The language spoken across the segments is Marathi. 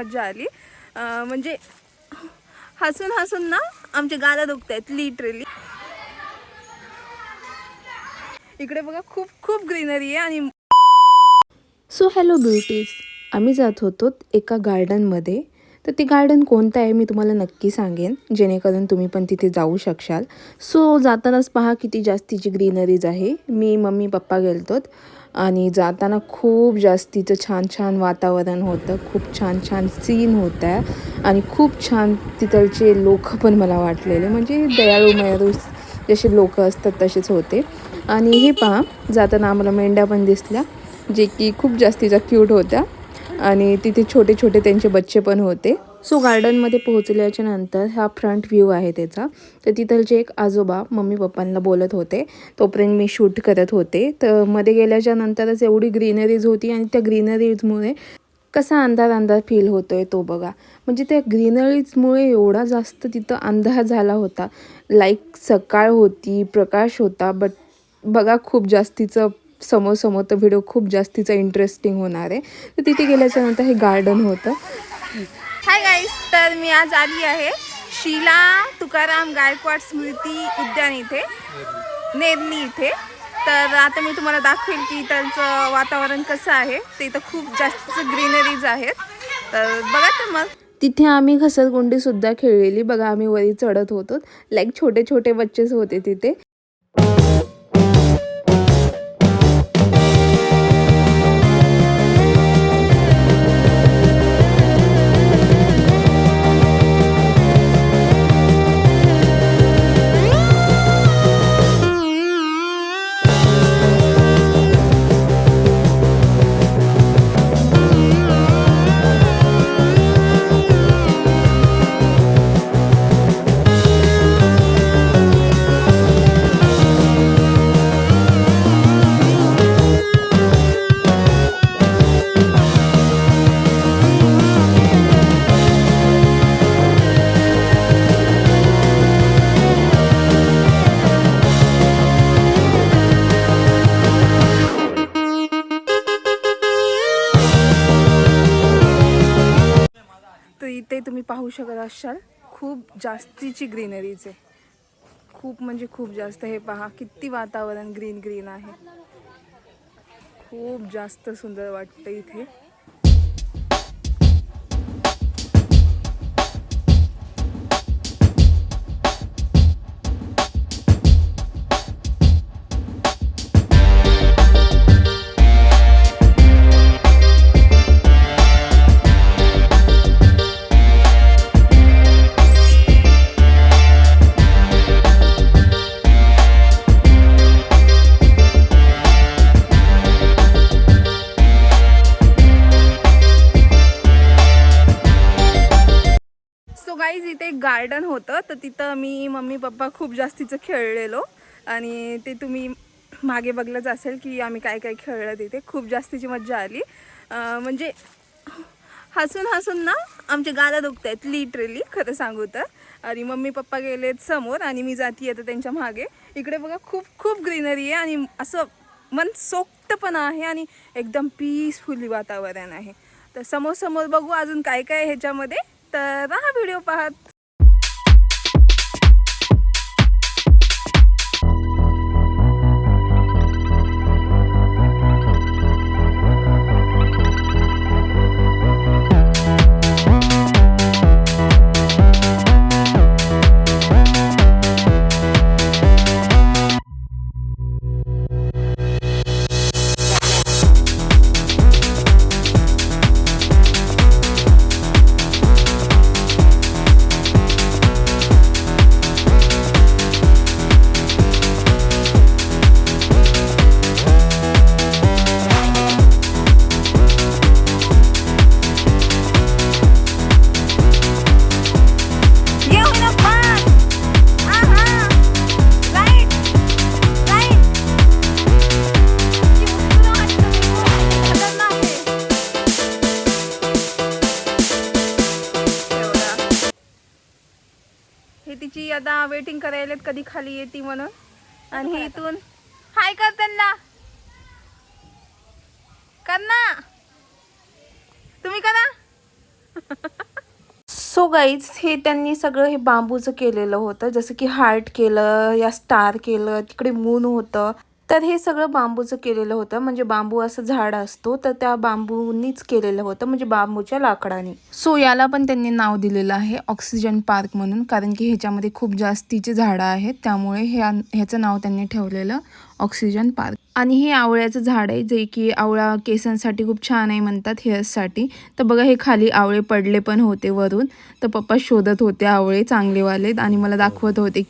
मजा आली. म्हणजे हसून हसून ना आमचे गाला दुखत आहेत लिटरली. इकडे बघा खूप खूप ग्रीनरी आहे. आणि सो हॅलो ब्युटीज, आम्ही जात होतो एका गार्डनमध्ये. तर ते गार्डन कोणतं आहे मी तुम्हाला नक्की सांगेन, जेणेकरून तुम्ही पण तिथे जाऊ शकशाल. सो जातानाच पहा किती जास्तीची ग्रीनरीज आहे. मी मम्मी पप्पा गेलतोत आणि जाताना खूप जास्तीचं छान छान वातावरण होतं. खूप छान छान सीन होता आणि खूप छान तिथलचे लोक पण मला वाटलेले, म्हणजे दयाळू मयाळू जसे लोक असतात तसेच होते. आणि हे पहा, जाताना आम्हाला मेंढ्या पण दिसल्या, जे की खूप जास्तीच्या क्यूट होत्या. आणि तिथे छोटे छोटे त्यांचे बच्चे पण होते. सो गार्डनमध्ये पोहोचल्याच्या नंतर हा फ्रंट व्ह्यू आहे त्याचा. तर तिथलचे एक आजोबा मम्मी पप्पांना बोलत होते, तोपर्यंत मी शूट करत होते. तर मध्ये गेल्याच्या नंतरच एवढी ग्रीनरीज होती आणि त्या ग्रीनरीजमुळे कसा अंधार अंधार फील होतोय तो बघा. म्हणजे त्या ग्रीनरीजमुळे एवढा जास्त तिथं अंधार झाला होता. लाईक सकाळ होती, प्रकाश होता, बट बघा खूप जास्तीचं समोर तर व्हिडिओ खूप जास्तीचा इंटरेस्टिंग होणार आहे. तर तिथे गेल्याच्या नंतर हे गार्डन होतं. हाय गाईस, तर मी आज आली आहे शीला तुकाराम गायकवाड स्मृती उद्यान इथे, नेरली इथे. तर आता मी तुम्हाला दाखवेल की त्यांचं वातावरण कसं आहे. ते इथं खूप जास्त ग्रीनरीज आहेत. तर बघा तर मग. तिथे आम्ही घसरगुंडीसुद्धा खेळलेली बघा. आम्ही वरी चढत होतो, लाईक छोटे छोटे बच्चेच होते तिथे. तर इथे तुम्ही पाहू शकत असाल खूप जास्तीची ग्रीनरीज आहे. खूप म्हणजे खूप जास्त. हे पहा किती वातावरण ग्रीन ग्रीन आहे. खूप जास्त सुंदर वाटतं इथे. सो गाईज, इथे एक गार्डन होतं. तर तिथं मी मम्मी पप्पा खूप जास्तीचं खेळलेलो. आणि ते तुम्ही मागे बघलंच असेल की आम्ही काय काय खेळलं तिथे. खूप जास्तीची मजा आली. म्हणजे हसून हसून ना आमचे गाला दुखत आहेत लिटरली, खरं सांगू तर. आणि मम्मी पप्पा गेलेत समोर आणि मी जाती तर त्यांच्या मागे. इकडे बघा खूप खूप ग्रीनरी आहे आणि असं मनसोक्तपणा आहे आणि एकदम पीसफुली वातावरण आहे. तर समोर समोर बघू अजून काय काय ह्याच्यामध्ये. तर हा व्हिडिओ पाहत. हे तिची आता वेटिंग करायला कधी खाली येते म्हणून. आणि हे इथून हाय कर त्यांना, कर ना तुम्ही करा. सो गाईज हे त्यांनी सगळं हे बांबूचं केलेलं होतं, जसं की हार्ट केलं या स्टार केलं, तिकडे मून होतं. तर हे सगळं बांबूचं केलेलं होतं. म्हणजे बांबू असं झाड असतो तर त्या बांबूनीच केलेलं होतं, म्हणजे बांबूच्या लाकडाने. सो याला पण त्यांनी नाव दिलेलं आहे ऑक्सिजन पार्क म्हणून, कारण की ह्याच्यामध्ये खूप जास्तीचे झाडं आहेत, त्यामुळे ह्याचं नाव त्यांनी ठेवलेलं ऑक्सिजन पार्क. आणि हे आवळ्याचं झाड आहे, जे की आवळा केसांसाठी खूप छान आहे म्हणतात, हेअर्ससाठी. तर बघा हे खाली आवळे पडले पण होते वरून, तर पप्पा शोधत होते आवळे चांगलेवाले आणि मला दाखवत होते.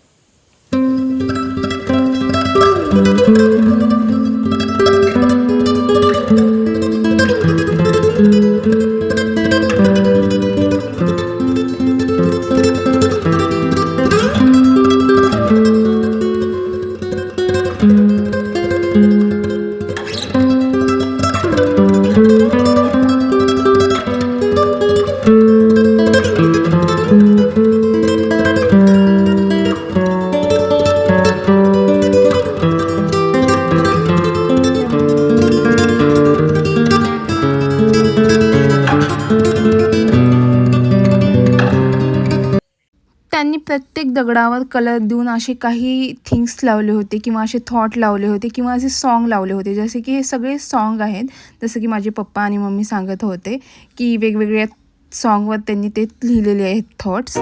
त्यांनी प्रत्येक दगडावर कलर देऊन असे काही थिंग्स लावले होते किंवा असे थॉट लावले होते किंवा असे सॉन्ग लावले होते, जसे की हे सगळे सॉन्ग आहेत. जसं की माझे पप्पा आणि मम्मी सांगत होते की वेगवेगळ्या सॉन्गवर त्यांनी ते लिहिलेले आहेत थॉट्स.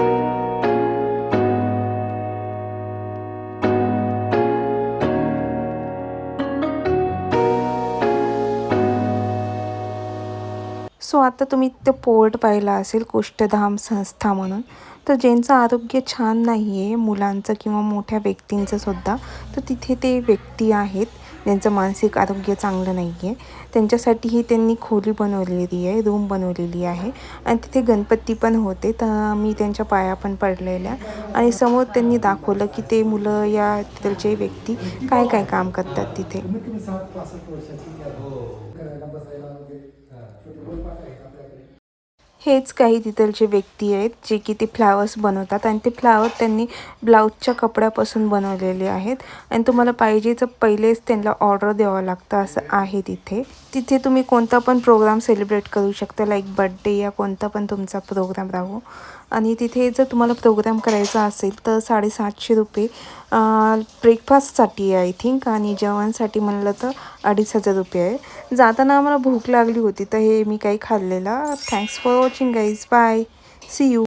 सो आता तुम्ही ते पोर्ट पाहिला असेल, कुष्ठधाम संस्था म्हणून. तर ज्यांचं आरोग्य छान नाही आहे, मुलांचं किंवा मोठ्या व्यक्तींचं सुद्धा, तर तिथे ते व्यक्ती आहेत ज्यांचं मानसिक आरोग्य चांगलं नाही आहे, त्यांच्यासाठीही त्यांनी खोली बनवलेली आहे, रूम बनवलेली आहे. आणि तिथे गणपती पण होते, तर मी त्यांच्या पाया पण पडलेल्या. आणि समोर त्यांनी दाखवलं की ते मुलं या तिथलचे व्यक्ती काय काय काम करतात तिथे. हेच काही तिथलचे व्यक्ती आहेत जे की ते फ्लावर्स बनवतात आणि ते फ्लावर त्यांनी ब्लाऊजच्या कपड्यापासून बनवलेले आहेत. आणि तुम्हाला पाहिजे तर पहिलेच त्यांना ऑर्डर द्यावं लागतं असं आहे तिथे. तिथे तुम्ही कोणता पण प्रोग्राम सेलिब्रेट करू शकता, लाईक बर्थडे या कोणता पण तुमचा प्रोग्राम राहू. आणि तिथे जर तुम्हाला प्रोग्राम करायचा असेल तर 750 रुपये ब्रेकफास्टसाठी आहे आय थिंक, आणि जेवणासाठी म्हणलं तर 2500 रुपये आहे. जाताना आम्हाला भूक लागली होती तर हे मी काही खाल्लेला. Thanks for watching guys, bye, see you.